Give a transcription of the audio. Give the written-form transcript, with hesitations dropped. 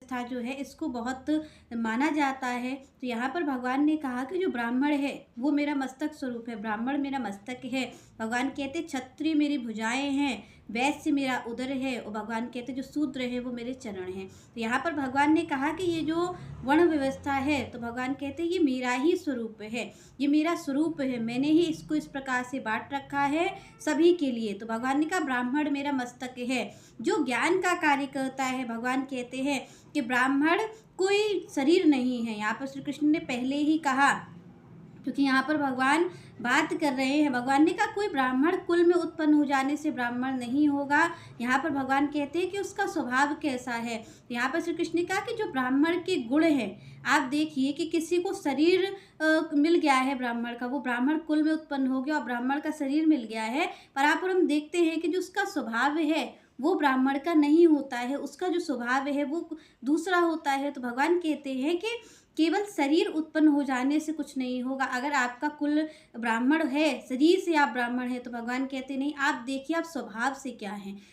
व्यवस्था जो है इसको बहुत माना जाता है। तो यहाँ पर भगवान ने कहा कि जो ब्राह्मण है वो मेरा मस्तक स्वरूप है, ब्राह्मण मेरा मस्तक है। भगवान कहते क्षत्रिय मेरी भुजाएँ हैं, वैश्य मेरा उदर है, और भगवान कहते जो शूद्र है वो मेरे चरण हैं। तो यहाँ पर भगवान ने कहा कि ये जो वर्ण व्यवस्था है तो भगवान कहते ये मेरा ही स्वरूप है, ये मेरा स्वरूप है, मैंने ही इसको इस प्रकार से बांट रखा है सभी के लिए। तो भगवान ने कहा ब्राह्मण मेरा मस्तक है, जो ज्ञान का कार्य करता है। भगवान कहते हैं कि ब्राह्मण कोई शरीर नहीं है। यहाँ पर श्री कृष्ण ने पहले ही कहा, क्योंकि यहाँ पर भगवान बात कर रहे हैं। भगवान ने कहा कोई ब्राह्मण कुल में उत्पन्न हो जाने से ब्राह्मण नहीं होगा। यहाँ पर भगवान कहते हैं कि उसका स्वभाव कैसा है। यहाँ पर श्री कृष्ण ने कहा कि जो ब्राह्मण के गुण हैं, आप देखिए कि किसी को शरीर मिल गया है ब्राह्मण का, वो ब्राह्मण कुल में उत्पन्न हो गया और ब्राह्मण का शरीर मिल गया है, पर यहाँ पर हम देखते हैं कि जो उसका स्वभाव है वो ब्राह्मण का नहीं होता है, उसका जो स्वभाव है वो दूसरा होता है। तो भगवान कहते हैं कि केवल शरीर उत्पन्न हो जाने से कुछ नहीं होगा। अगर आपका कुल ब्राह्मण है, शरीर से आप ब्राह्मण हैं, तो भगवान कहते नहीं, आप देखिए आप स्वभाव से क्या हैं।